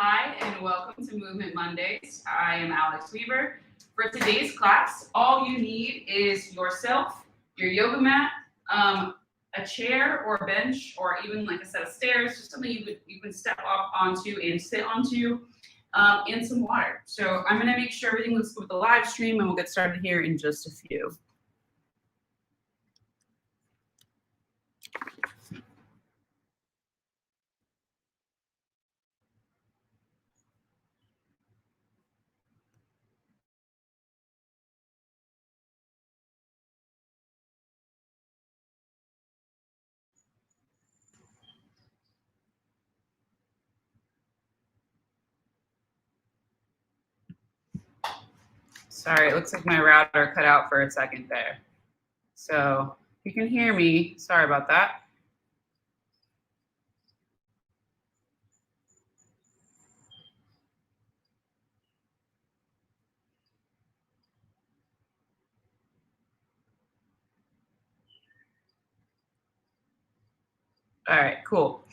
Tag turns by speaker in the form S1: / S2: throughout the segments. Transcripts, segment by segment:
S1: Hi, and welcome to Movement Mondays. I am Alex Weaver. For today's class, all you need is yourself, your yoga mat, a chair or a bench, or even like a set of stairs, just something you can step up onto and sit onto, and some water. So I'm gonna make sure everything looks good with the live stream, and we'll get started here in just a few. Sorry, it looks like my router cut out for a second there. So if you can hear me, sorry about that. All right, cool.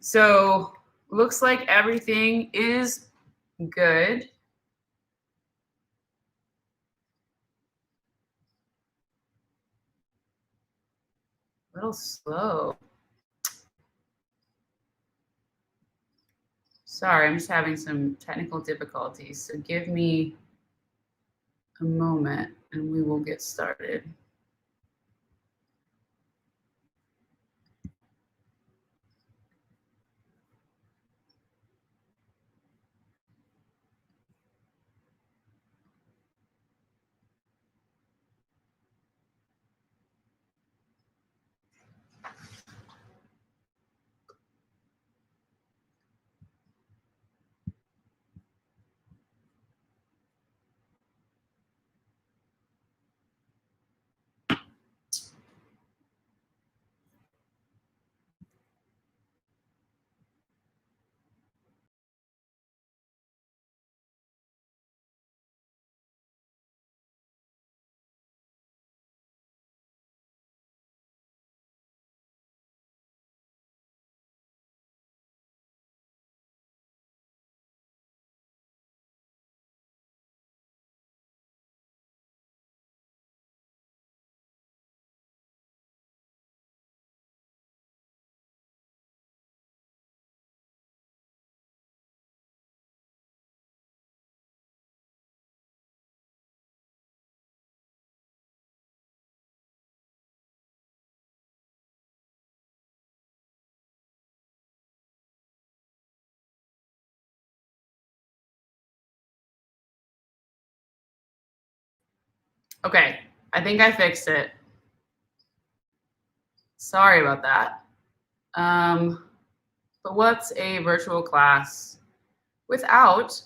S1: So looks like everything is good. A little slow. Sorry, I'm just having some technical difficulties. So give me a moment and we will get started. Okay, I think I fixed it. Sorry about that. But what's a virtual class without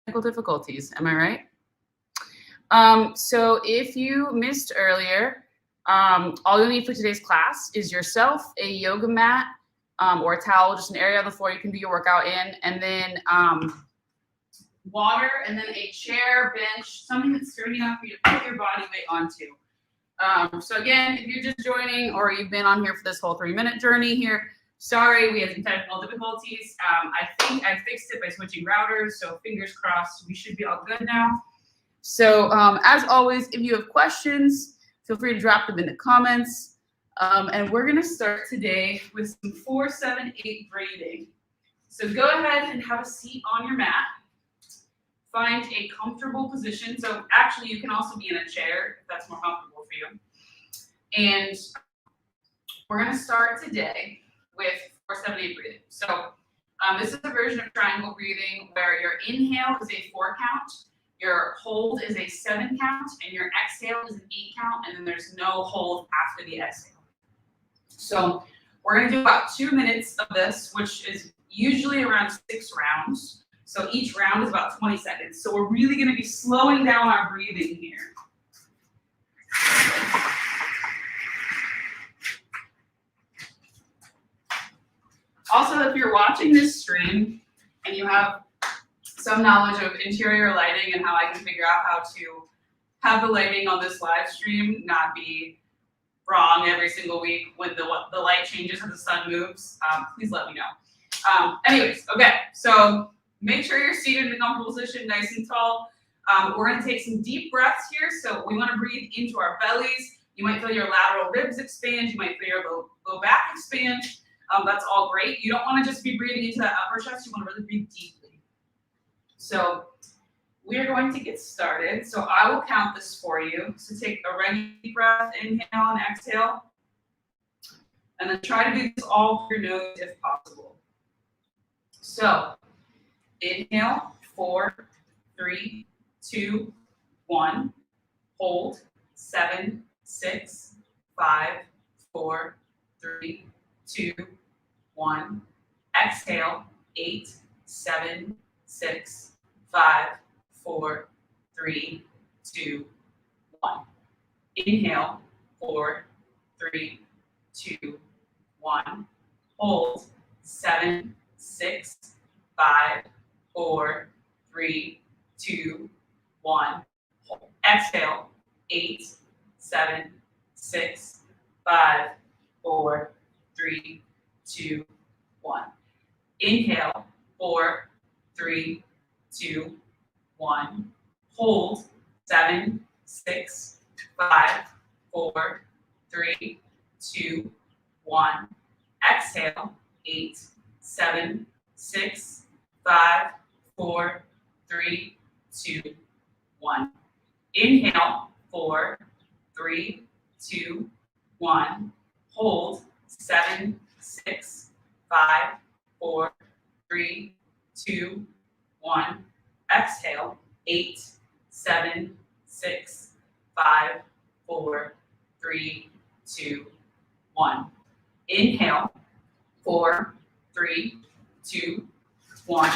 S1: technical difficulties? Am I right? So if you missed earlier, all you'll need for today's class is yourself, a yoga mat, or a towel, just an area on the floor you can do your workout in, and then water, and then a chair, bench, something that's sturdy enough for you to put your body weight onto. So again, if you're just joining or you've been on here for this whole 3-minute journey here, sorry, we had some technical difficulties. I think I fixed it by switching routers, so fingers crossed, we should be all good now. So as always, if you have questions, feel free to drop them in the comments. And we're gonna start today with some 4-7-8 breathing. So go ahead and have a seat on your mat. Find a comfortable position. So actually you can also be in a chair if that's more comfortable for you. And we're gonna start today with 4-7-8 breathing. So this is a version of triangle breathing where your inhale is a 4 count, your hold is a 7 count, and your exhale is an 8 count, and then there's no hold after the exhale. So we're gonna do about 2 minutes of this, which is usually around 6 rounds. So each round is about 20 seconds. So we're really gonna be slowing down our breathing here. Also, if you're watching this stream and you have some knowledge of interior lighting and how I can figure out how to have the lighting on this live stream not be wrong every single week when the light changes and the sun moves, please let me know. Anyways, okay, so Make sure you're seated in a comfortable position, nice and tall. We're going to take some deep breaths here. So we want to breathe into our bellies. You might feel your lateral ribs expand. You might feel your low back expand. That's all great. You don't want to just be breathing into that upper chest. You want to really breathe deeply. So we are going to get started. So I will count this for you. So take a regular breath, inhale and exhale. And then try to do this all through your nose if possible. So inhale, 4, 3, 2, 1. Hold, 7, 6, 5, 4, 3, 2, 1. Exhale, 8, 7, 6, 5, 4, 3, 2, 1. Inhale, 4, 3, 2, 1. Hold, 7, 6, 5, 4, 3, 2, 1. Exhale, 8, 7, 6, 5, 4, 3, 2, 1. Inhale, 4, 3, 2, 1. Hold, 7, 6, 5, 4, 3, 2, 1. Exhale, 8, 7, 6, 5, 4, 3, 2, 1. Inhale, 4, 3, 2, 1. Hold, 7, 6, 5, 4, 3, 2, 1. Exhale, 8, 7, 6, 5, 4, 3, 2, 1. Inhale, 4, 3, 2, 1.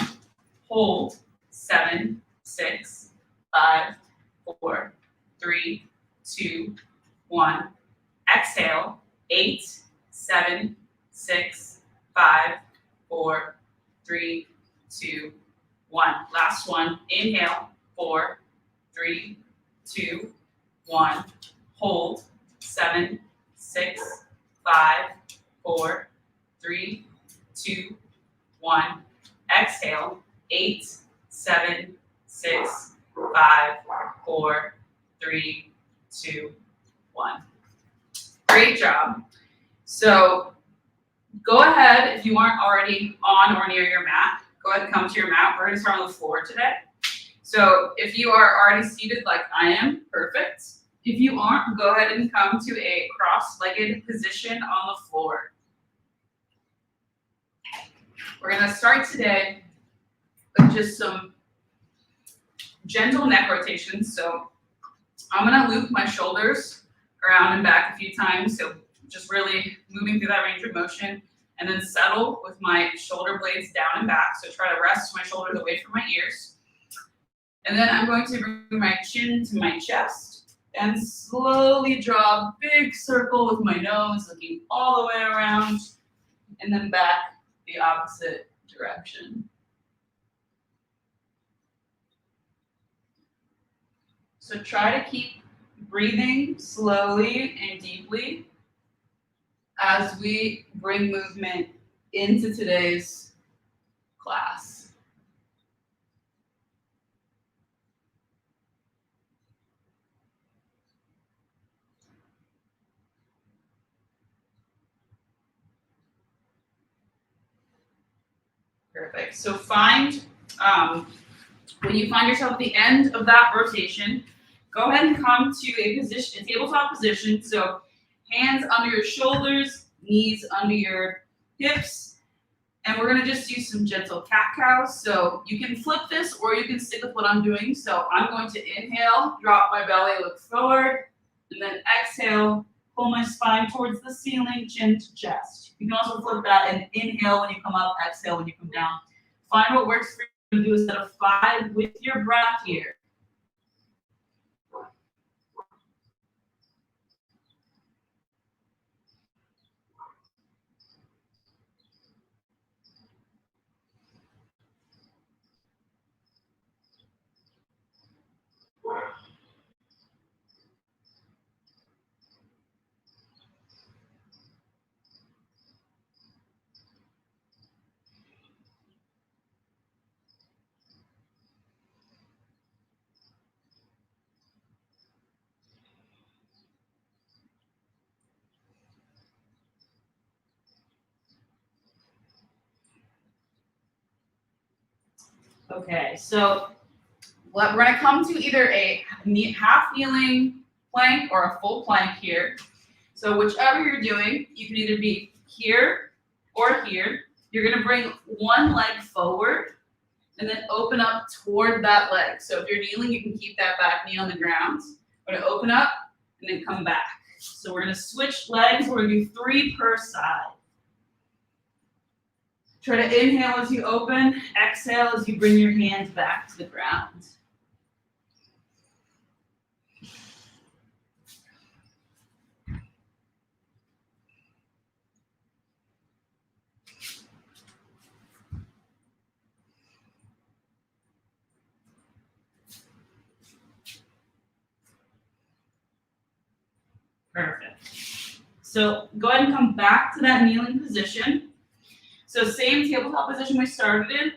S1: Hold, 7, 6, 5, 4, 3, 2, 1. Exhale, 8, 7, 6, 5, 4, 3, 2, 1. Last one. Inhale, 4, 3, 2, 1. Hold, 7, 6, 5, 4, 3, 2, 1. Exhale, 8, 7, 6, 5, 4, 3, 2, 1. Great job. So go ahead, if you aren't already on or near your mat, go ahead and come to your mat. We're going to start on the floor today. So if you are already seated like I am, perfect. If you aren't, go ahead and come to a cross-legged position on the floor. We're going to start today with just some gentle neck rotations. So I'm going to loop my shoulders around and back a few times. So just really moving through that range of motion, and then settle with my shoulder blades down and back. So try to rest my shoulders away from my ears. And then I'm going to bring my chin to my chest and slowly draw a big circle with my nose, looking all the way around, and then back the opposite direction. So try to keep breathing slowly and deeply as we bring movement into today's class. Perfect. So find, when you find yourself at the end of that rotation, go ahead and come to a position, a tabletop position. So hands under your shoulders, knees under your hips. And we're going to just do some gentle cat-cows. So you can flip this or you can stick with what I'm doing. So I'm going to inhale, drop my belly, look forward, and then exhale, pull my spine towards the ceiling, chin to chest. You can also flip that and inhale when you come up, exhale when you come down. Find what works for you. Do a set of 5 with your breath here. Okay, so we're gonna come to either a half kneeling plank or a full plank here. So whichever you're doing, you can either be here or here. You're gonna bring one leg forward and then open up toward that leg. So if you're kneeling, you can keep that back knee on the ground. We're gonna open up and then come back. So we're gonna switch legs. We're gonna do 3 per side. Try to inhale as you open, exhale as you bring your hands back to the ground. Perfect. So go ahead and come back to that kneeling position. So same tabletop position we started in.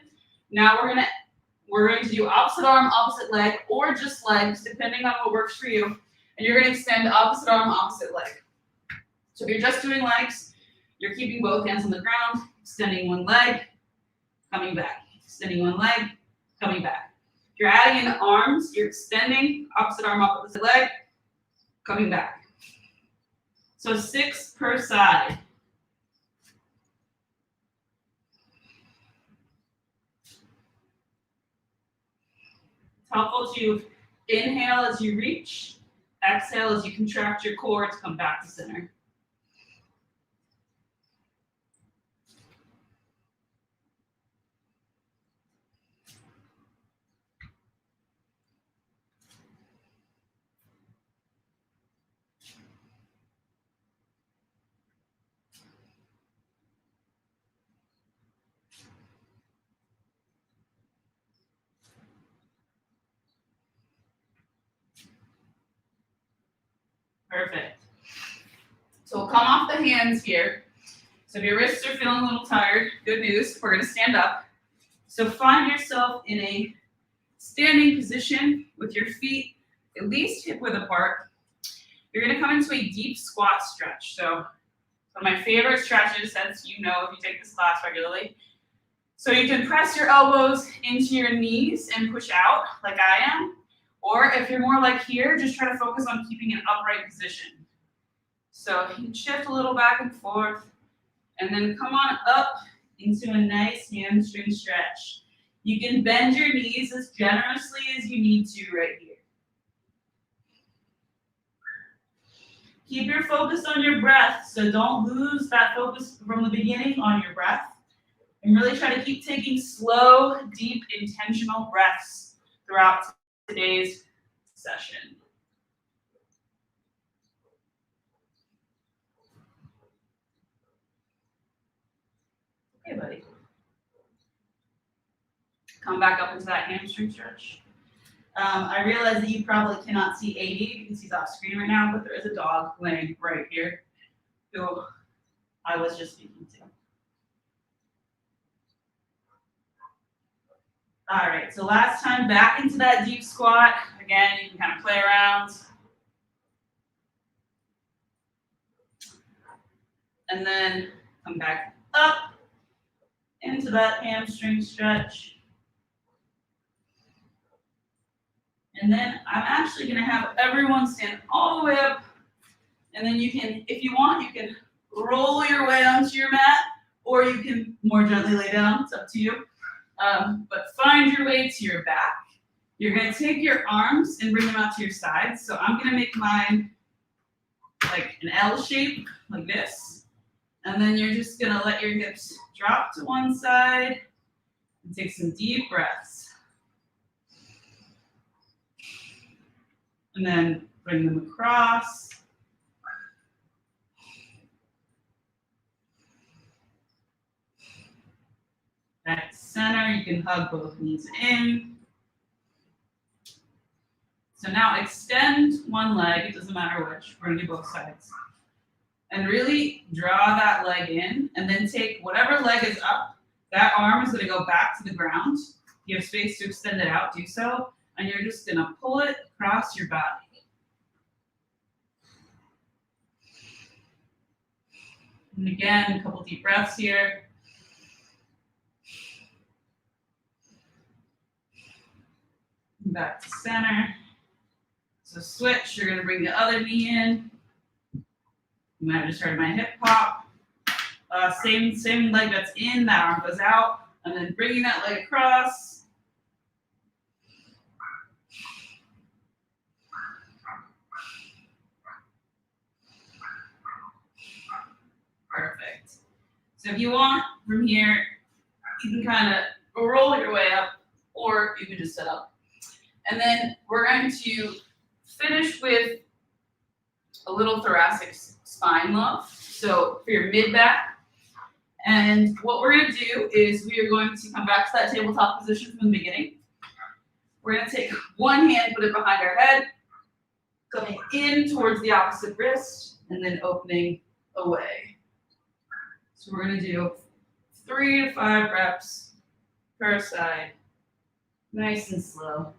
S1: Now we're going to do opposite arm, opposite leg, or just legs, depending on what works for you. And you're going to extend opposite arm, opposite leg. So if you're just doing legs, you're keeping both hands on the ground, extending one leg, coming back, extending one leg, coming back. If you're adding in arms, you're extending opposite arm, opposite leg, coming back. So 6 per side. It's helpful to inhale as you reach, exhale as you contract your core to come back to center. Perfect. So we'll come off the hands here. So if your wrists are feeling a little tired, good news, we're gonna stand up. So find yourself in a standing position with your feet at least hip width apart. You're gonna come into a deep squat stretch. So one of my favorite stretches, as you know if you take this class regularly. So you can press your elbows into your knees and push out like I am. Or if you're more like here, just try to focus on keeping an upright position. So you can shift a little back and forth, and then come on up into a nice hamstring stretch. You can bend your knees as generously as you need to right here. Keep your focus on your breath, so don't lose that focus from the beginning on your breath. And really try to keep taking slow, deep, intentional breaths throughout today's session. Okay, buddy. Come back up into that hamstring stretch. I realize that you probably cannot see AD because he's off screen right now, but there is a dog laying right here who I was just speaking to. All right, so last time back into that deep squat. Again, you can kind of play around. And then come back up into that hamstring stretch. And then I'm actually gonna have everyone stand all the way up. And then you can, if you want, you can roll your way onto your mat, or you can more gently lay down, it's up to you. But find your way to your back. You're gonna take your arms and bring them out to your sides. So I'm gonna make mine like an L shape, like this. And then you're just gonna let your hips drop to one side and take some deep breaths. And then bring them across. Back to center, you can hug both knees in. So now extend one leg, it doesn't matter which, we're gonna do both sides. And really draw that leg in, and then take whatever leg is up, that arm is gonna go back to the ground. You have space to extend it out, do so, and you're just gonna pull it across your body. And again, a couple deep breaths here. back to center. So switch, you're gonna bring the other knee in. You might have just heard my hip pop. Same leg that's in, that arm goes out, and then bringing that leg across. Perfect. So if you want, from here, you can kind of roll your way up, or you can just sit up. And then we're going to finish with a little thoracic spine love. So for your mid back. And what we're going to do is we are going to come back to that tabletop position from the beginning. We're going to take one hand, put it behind our head, coming in towards the opposite wrist, and then opening away. So we're going to do 3 to 5 reps per side, nice and slow.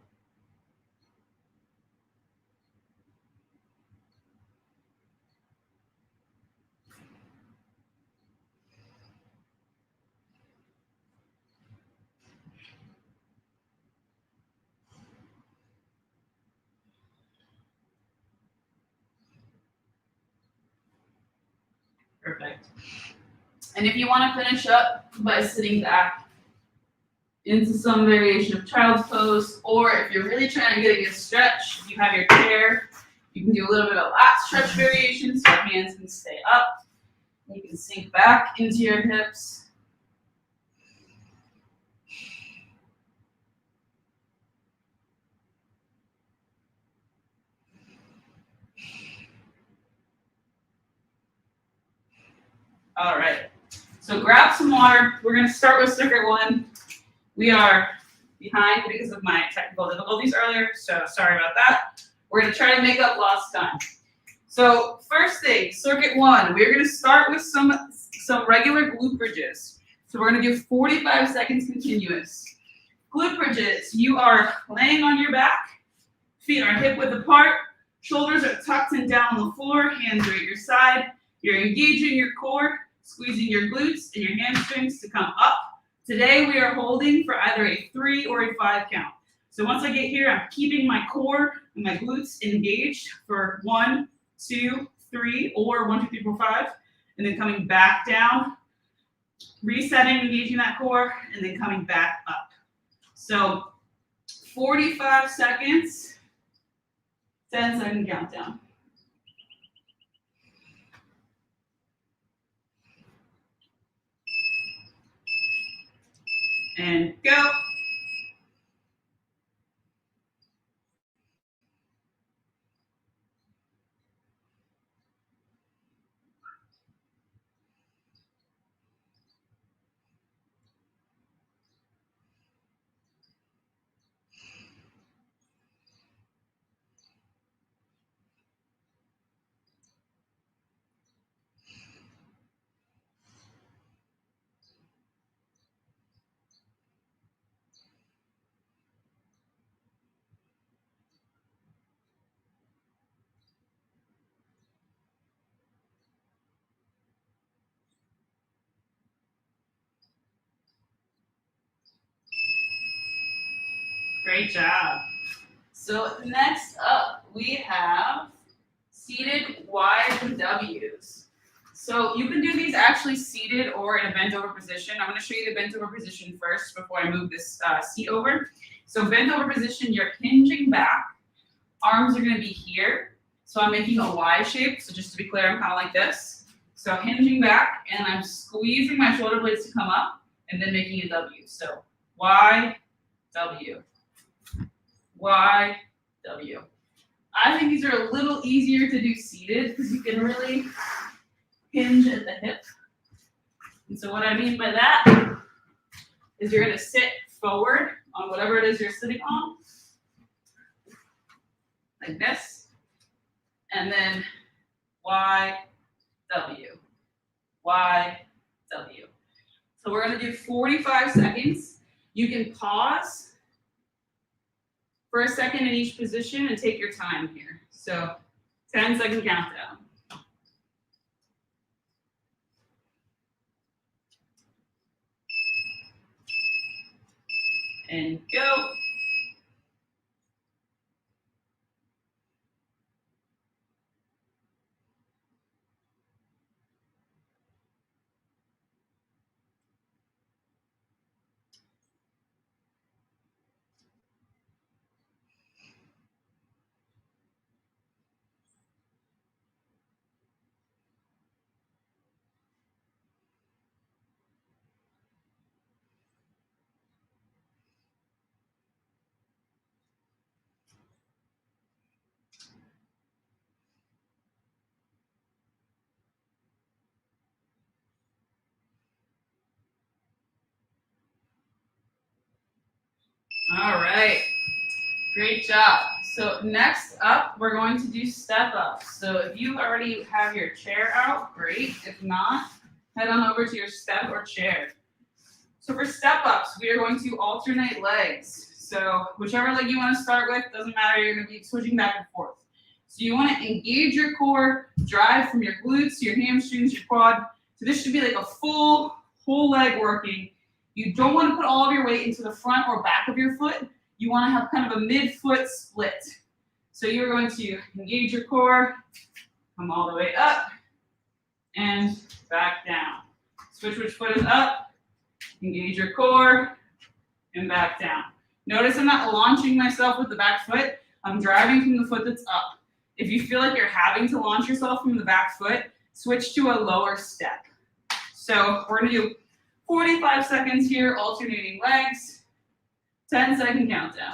S1: Perfect. And if you want to finish up by sitting back into some variation of child's pose, or if you're really trying to get a good stretch, you have your chair, you can do a little bit of lat stretch variation, so your hands can stay up. You can sink back into your hips. All right, so grab some water. We're going to start with circuit 1. We are behind because of my technical difficulties earlier, so sorry about that. We're going to try to make up lost time. So first thing, circuit 1, we're going to start with some regular glute bridges. So we're going to do 45 seconds continuous. Glute bridges, you are laying on your back, feet are hip width apart, shoulders are tucked and down on the floor, hands are at your side. You're engaging your core, squeezing your glutes and your hamstrings to come up. Today we are holding for either a 3 or a 5 count. So once I get here, I'm keeping my core and my glutes engaged for 1, 2, 3, or 1, 2, 3, 4, 5, and then coming back down, resetting, engaging that core, and then coming back up. So 45 seconds, 10-second countdown. And go. Great job. So next up, we have seated Y's and W's. So you can do these actually seated or in a bent over position. I'm going to show you the bent over position first before I move this seat over. So bent over position, you're hinging back. Arms are going to be here. So I'm making a Y shape. So just to be clear, I'm kind of like this. So hinging back, and I'm squeezing my shoulder blades to come up, and then making a W. So Y, W. Y, W. I think these are a little easier to do seated because you can really hinge at the hip. And so what I mean by that is you're going to sit forward on whatever it is you're sitting on, like this, and then Y, W, Y, W. So we're going to do 45 seconds. You can pause for a second in each position and take your time here. So 10-second countdown. And go. All right. Great job. So next up, we're going to do step ups. So if you already have your chair out, great. If not, head on over to your step or chair. So for step ups, we are going to alternate legs. So whichever leg you want to start with, doesn't matter, you're going to be switching back and forth. So you want to engage your core, drive from your glutes to your hamstrings, your quad. So this should be like a full, whole leg working. You don't want to put all of your weight into the front or back of your foot. You want to have kind of a mid-foot split. So you're going to engage your core, come all the way up, and back down. Switch which foot is up, engage your core, and back down. Notice I'm not launching myself with the back foot. I'm driving from the foot that's up. If you feel like you're having to launch yourself from the back foot, switch to a lower step. So we're going to do 45 seconds here, alternating legs. 10-second countdown.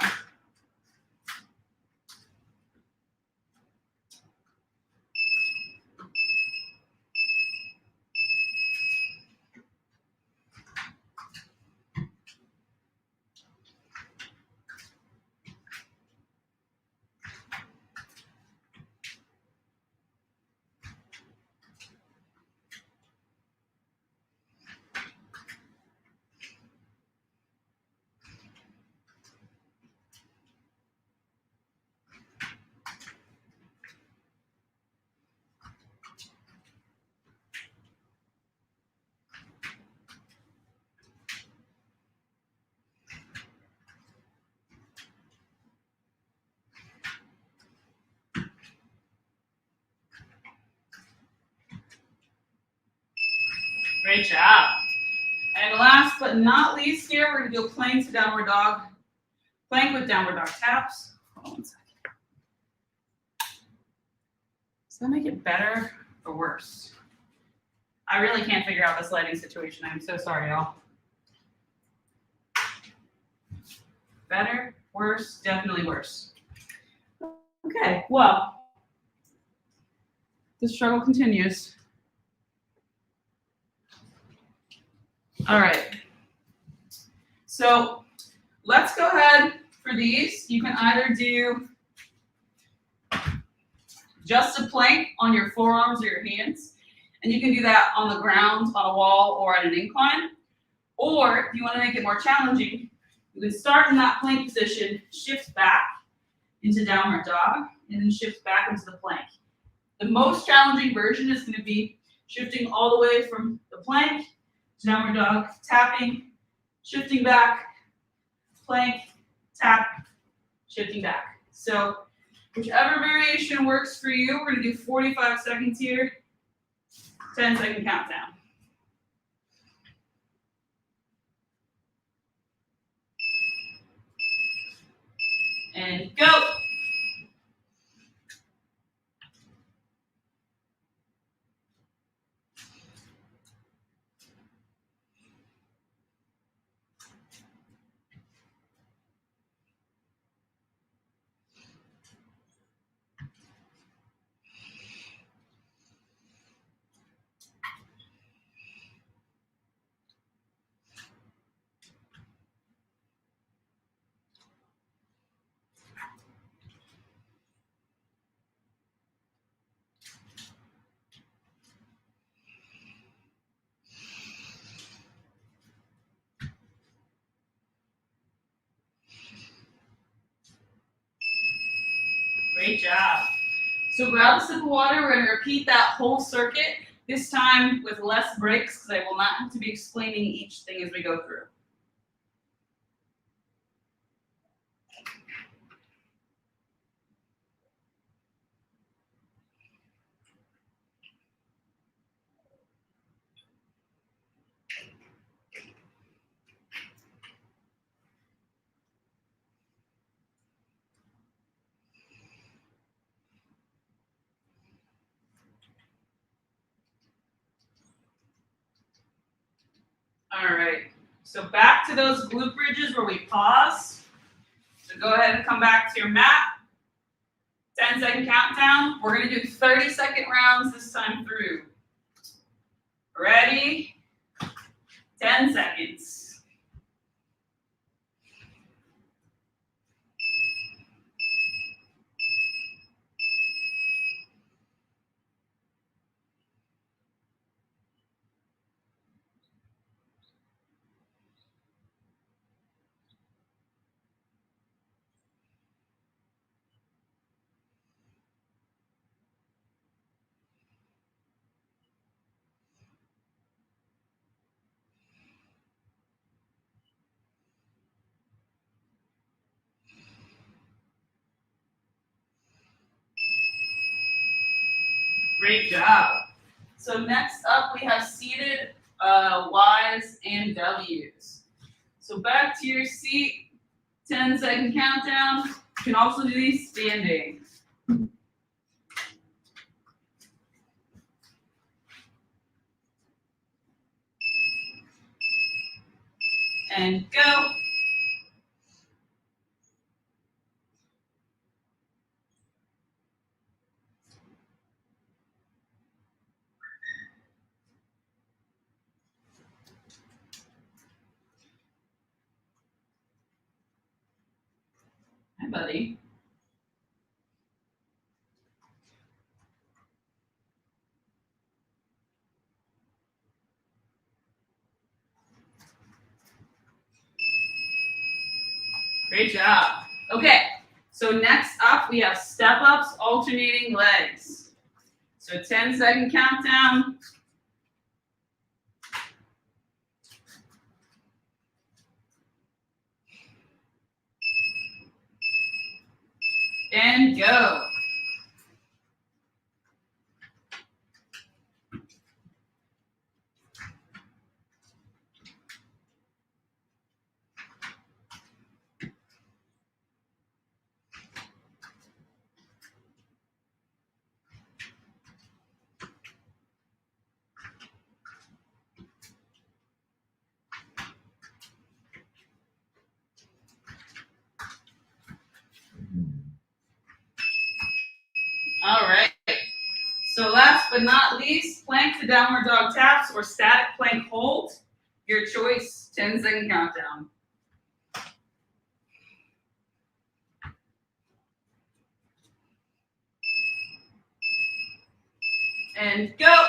S1: Great job. And last but not least here, we're going to do a plank to downward dog. Plank with downward dog taps. Hold on 1 second. Does that make it better or worse? I really can't figure out this lighting situation. I'm so sorry, y'all. Better, worse, definitely worse. Okay, well, the struggle continues. All right. So let's go ahead for these. You can either do just a plank on your forearms or your hands, and you can do that on the ground, on a wall, or at an incline. Or if you want to make it more challenging, you can start in that plank position, shift back into downward dog, and then shift back into the plank. The most challenging version is going to be shifting all the way from the plank to downward dog, tapping, shifting back, plank, tap, shifting back. So whichever variation works for you, we're going to do 45 seconds here, 10-second countdown. And go. Great job. So grab a sip of water. We're going to repeat that whole circuit, this time with less breaks, because I will not have to be explaining each thing as we go through. All right, so back to those glute bridges where we pause. So go ahead and come back to your mat. 10-second countdown. We're going to do 30-second rounds this time through. Ready? 10 seconds. Great job. So next up, we have seated Ys and Ws. So back to your seat, 10-second countdown. You can also do these standing. And go. Hi, buddy. Great job. Okay, so next up we have step ups, alternating legs. So 10-second countdown. And go. All right. So last but not least, plank to downward dog taps or static plank hold. Your choice, 10-second countdown. And go.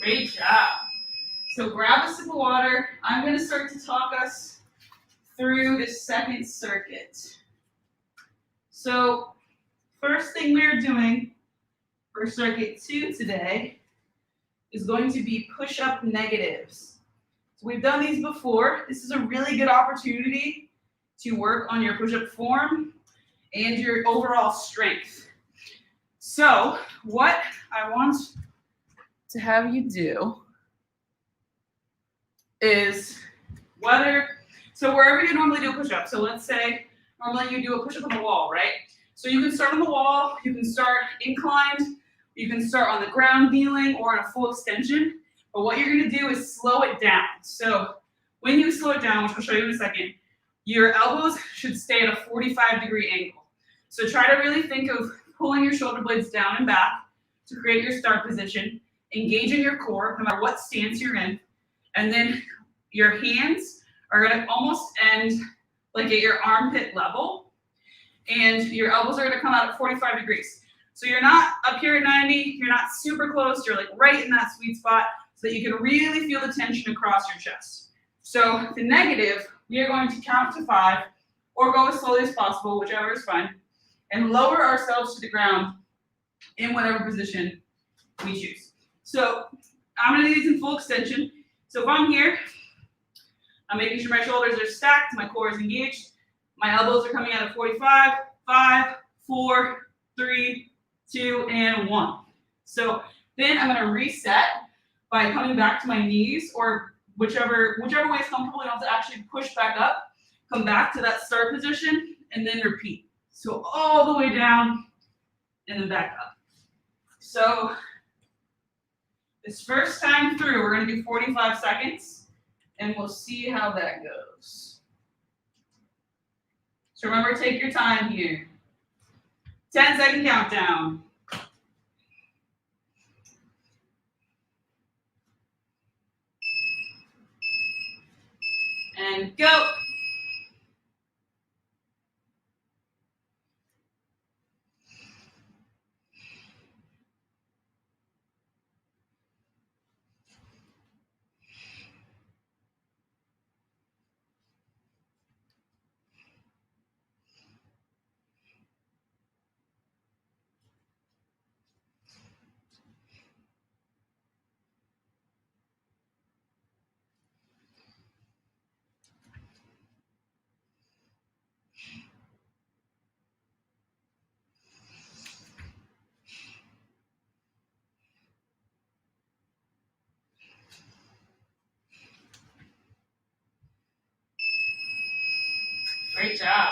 S1: Great job. So grab a sip of water. I'm going to start to talk us through the second circuit. So first thing we're doing for circuit 2 today is going to be push-up negatives. So we've done these before. This is a really good opportunity to work on your push-up form and your overall strength. So what I want to have you do is wherever you normally do a push-up, so let's say normally you do a push-up on the wall, right? So you can start on the wall, you can start inclined, you can start on the ground kneeling or in a full extension, but what you're gonna do is slow it down. So when you slow it down, which I'll show you in a second, your elbows should stay at a 45-degree angle. So try to really think of pulling your shoulder blades down and back to create your start position, engaging your core no matter what stance you're in, and then your hands are gonna almost end like at your armpit level, and your elbows are gonna come out at 45 degrees. So you're not up here at 90, you're not super close, you're like right in that sweet spot so that you can really feel the tension across your chest. So the negative, we are going to count to 5 or go as slowly as possible, whichever is fine, and lower ourselves to the ground in whatever position we choose. So I'm gonna do these in full extension. So if I'm here, I'm making sure my shoulders are stacked, my core is engaged, my elbows are coming out at 45, 5, 4, 3, 2, and 1. So then I'm gonna reset by coming back to my knees or whichever way is comfortable. You don't have to actually push back up. Come back to that start position and then repeat. So all the way down and then back up. So this first time through, we're gonna do 45 seconds and we'll see how that goes. So remember, take your time here. 10-second countdown. And go. Great job.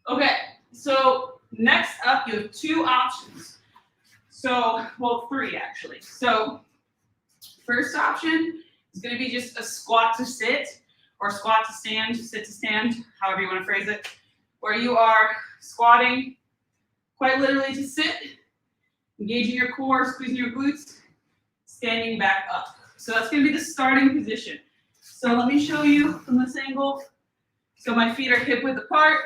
S1: Okay, so next up, you have two options. So, well, three actually. So, first option is going to be just a squat to sit, or squat to stand, sit to stand, however you want to phrase it, where you are squatting quite literally to sit, engaging your core, squeezing your glutes, standing back up. So that's going to be the starting position. So let me show you from this angle. So my feet are hip width apart.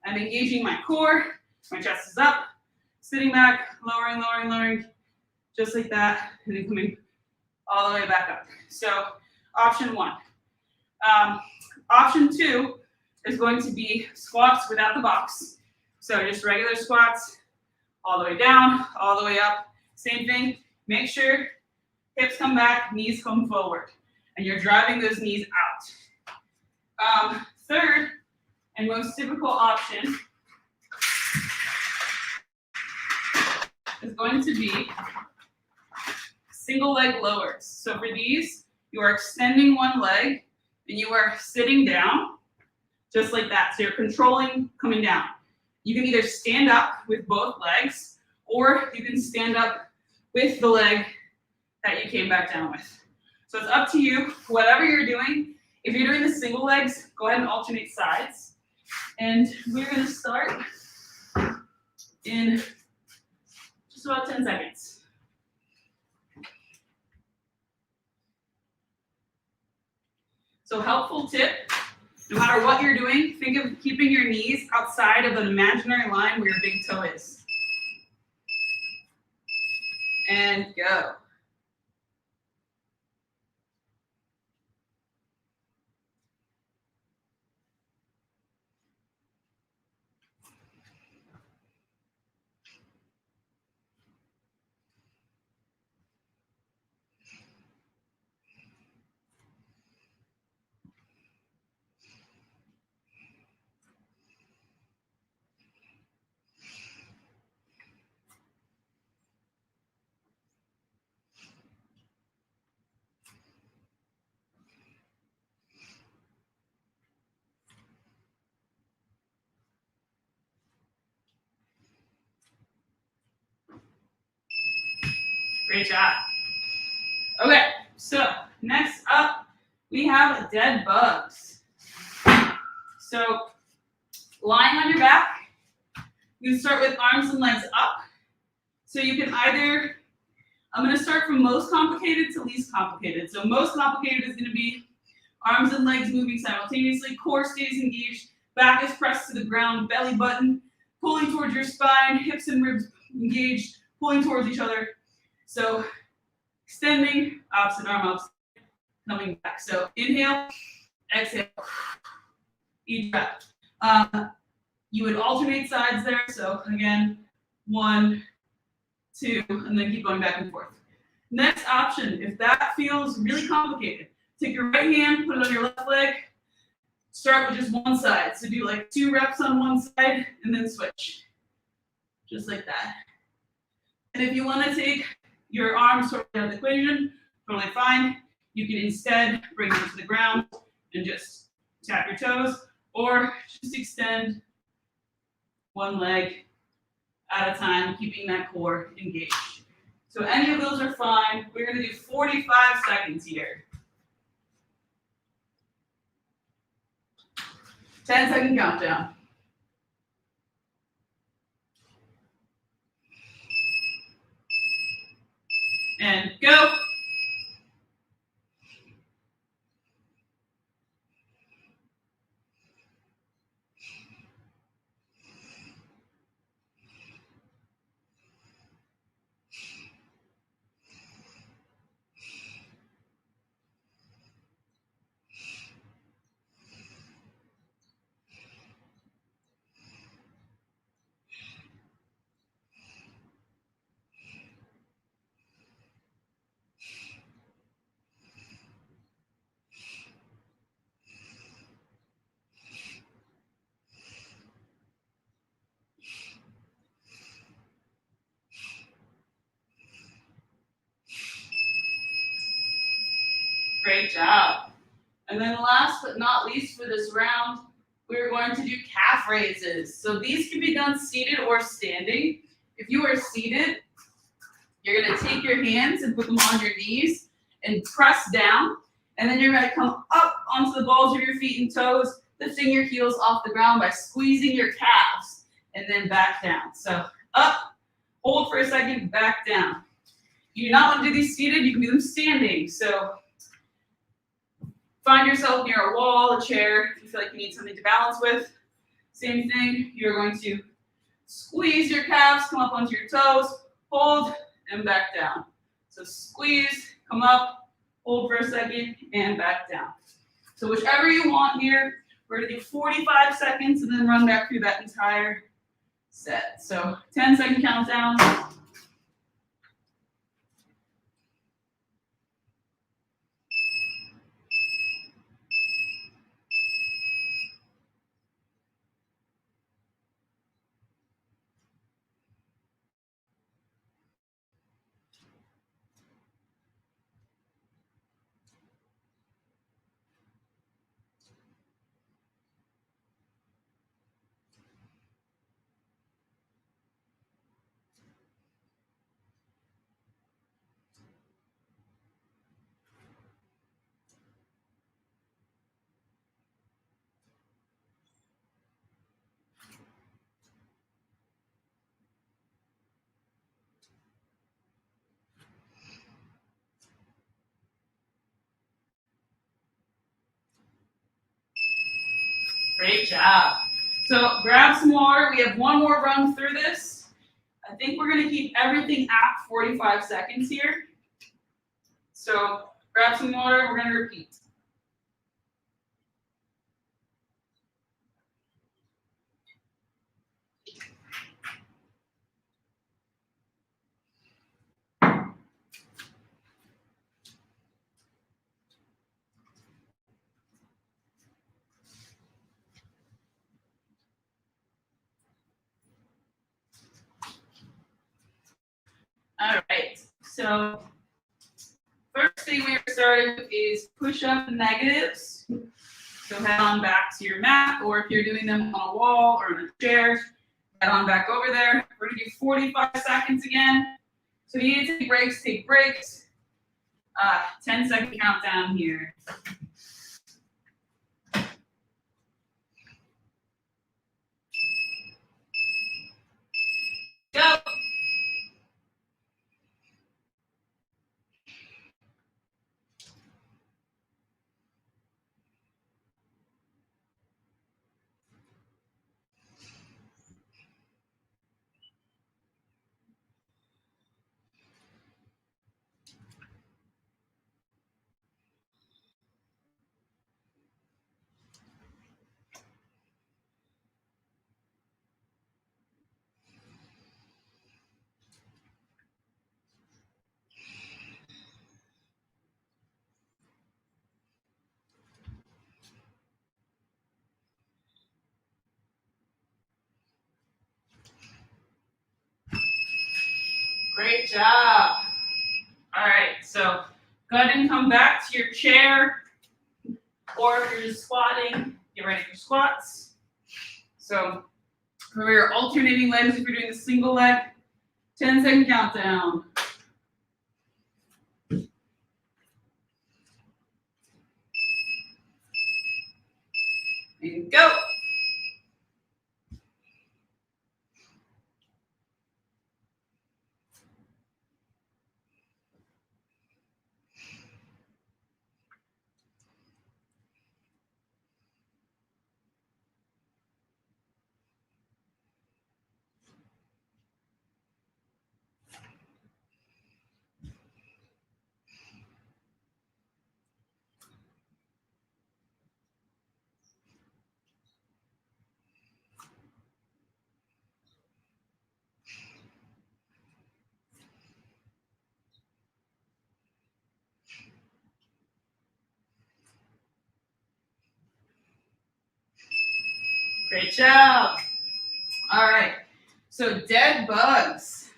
S1: I'm engaging my core. My chest is up. Sitting back, lowering, lowering, lowering, just like that, and then coming all the way back up. So option one. Option two is going to be squats without the box. So just regular squats, all the way down, all the way up. Same thing. Make sure hips come back, knees come forward, and you're driving those knees out. Third and most typical option is going to be single leg lowers. So for these, you are extending one leg and you are sitting down just like that. So you're controlling coming down. You can either stand up with both legs or you can stand up with the leg that you came back down with. So it's up to you, whatever you're doing. If you're doing the single legs, go ahead and alternate sides. And we're going to start in just about 10 seconds. So helpful tip, no matter what you're doing, think of keeping your knees outside of an imaginary line where your big toe is. And go. Great job. Okay, so next up, we have dead bugs. So lying on your back, you can start with arms and legs up. So you can either, I'm going to start from most complicated to least complicated. So most complicated is going to be arms and legs moving simultaneously, core stays engaged, back is pressed to the ground, belly button pulling towards your spine, hips and ribs engaged, pulling towards each other. So extending, opposite arm up, coming back. So inhale, exhale, each breath. You would alternate sides there. So again, 1, 2, and then keep going back and forth. Next option, if that feels really complicated, take your right hand, put it on your left leg, start with just one side. So do like 2 reps on one side and then switch. Just like that. And if you want to take your arms sort of out of the equation, totally fine. You can instead bring them to the ground and just tap your toes, or just extend one leg at a time, keeping that core engaged. So any of those are fine. We're going to do 45 seconds here. 10-second countdown. And go. Great job. And then last but not least for this round, we're going to do calf raises. So these can be done seated or standing. If you are seated, you're going to take your hands and put them on your knees and press down. And then you're going to come up onto the balls of your feet and toes, lifting your heels off the ground by squeezing your calves, and then back down. So up, hold for a second, back down. You do not want to do these seated, you can do them standing. So find yourself near a wall, a chair, if you feel like you need something to balance with. Same thing, you're going to squeeze your calves, come up onto your toes, hold, and back down. So squeeze, come up, hold for a second, and back down. So whichever you want here, we're going to do 45 seconds and then run back through that entire set. So 10-second countdown. Great job. So grab some water. We have one more run through this. I think we're going to keep everything at 45 seconds here. So grab some water. We're going to repeat. All right, so first thing we're starting with is push-up negatives. So head on back to your mat, or if you're doing them on a wall or in a chair, head on back over there. We're gonna do 45 seconds again. So if you need to take breaks, take breaks. 10-second countdown here. Go. Great job. All right, so go ahead and come back to your chair, or if you're just squatting, get ready for squats. So for your alternating legs, if you're doing the single leg, 10-second countdown. And go. Great job. All right, so dead bugs.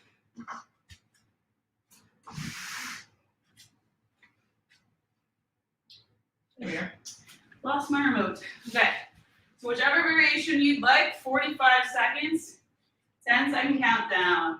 S1: There we are. Lost my remote. Okay, So whichever variation you'd like, 45 seconds, 10-second countdown.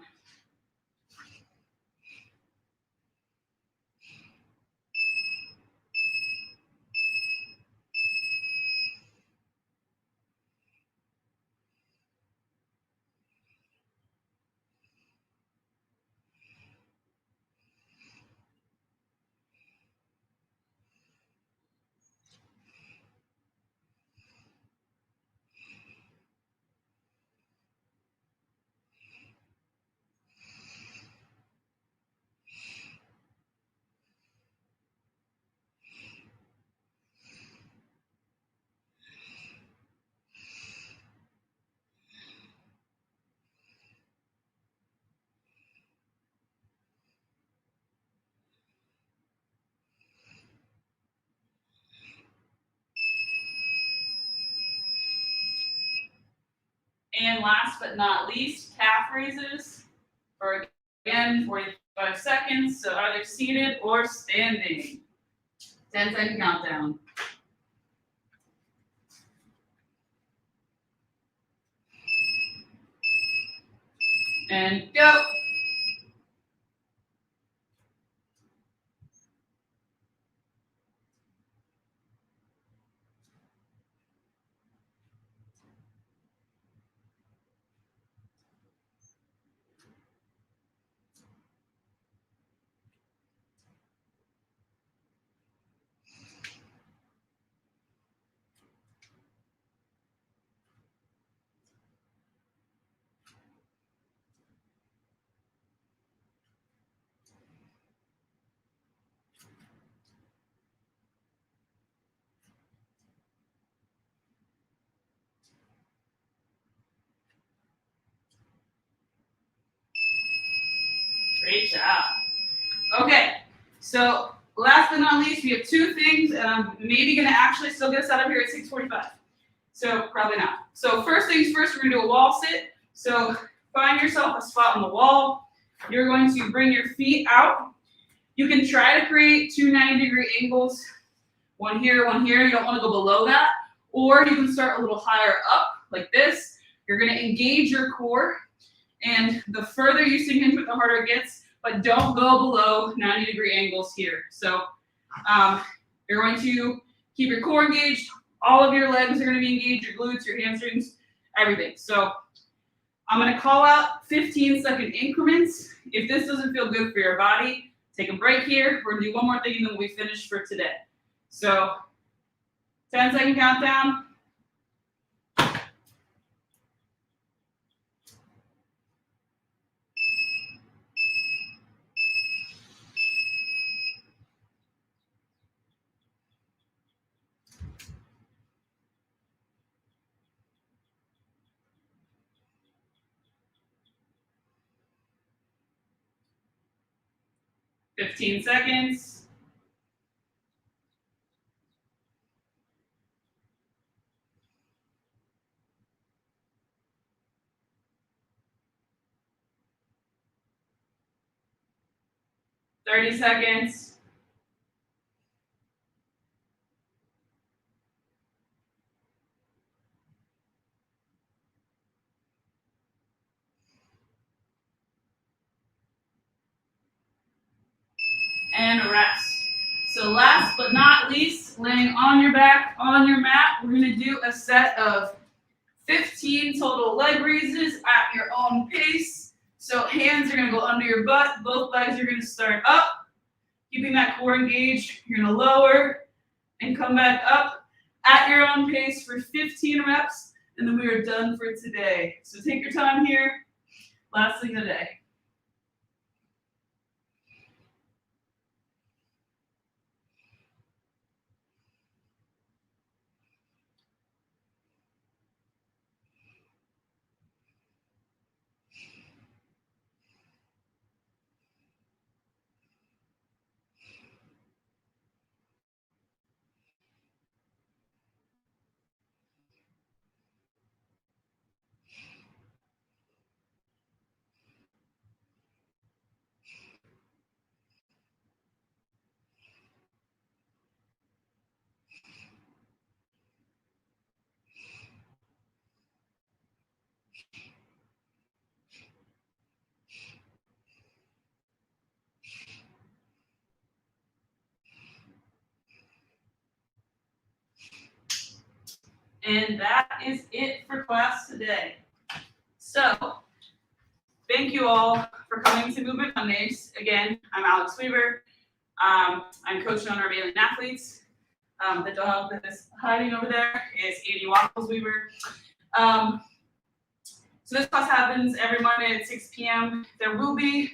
S1: And last but not least, calf raises for, again, 45 seconds. So either seated or standing. 10-second countdown. And go. Great job. Okay, so last but not least, we have two things, and I'm maybe gonna actually still get us out of here at 6:45. So probably not. So first things first, we're gonna do a wall sit. So find yourself a spot on the wall. You're going to bring your feet out. You can try to create two 90-degree angles. One here, one here. You don't want to go below that. Or you can start a little higher up, like this. You're gonna engage your core. And the further you sink into it, the harder it gets. But don't go below 90-degree angles here. So you're going to keep your core engaged. All of your legs are going to be engaged, your glutes, your hamstrings, everything. So I'm going to call out 15-second increments. If this doesn't feel good for your body, take a break here. We're going to do one more thing and then we'll be finished for today. So 10-second countdown. 15 seconds. Thirty seconds. And rest. So last but not least, laying on your back, on your mat, we're going to do a set of 15 total leg raises at your own pace. So hands are going to go under your butt. Both legs are going to start up. Keeping that core engaged, you're going to lower and come back up at your own pace for 15 reps. And then we are done for today. So take your time here. Last thing of the day. And that is it for class today. So, thank you all for coming to Movement Mondays. Again, I'm Alex Weaver. I'm coaching on our Valiant Athletes. The dog that is hiding over there is 80 Waffles Weaver. So this class happens every Monday at 6 p.m. There will be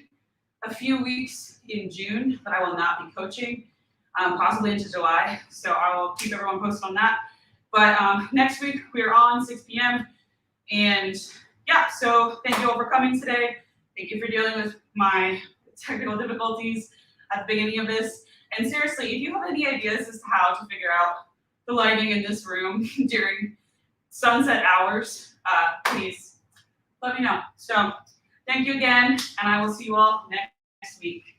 S1: a few weeks in June that I will not be coaching, possibly into July. So I will keep everyone posted on that. But next week we're on 6 p.m. And yeah, so thank you all for coming today. Thank you for dealing with my technical difficulties at the beginning of this. And seriously, if you have any ideas as to how to figure out the lighting in this room during sunset hours, please let me know. So thank you again, and I will see you all next week.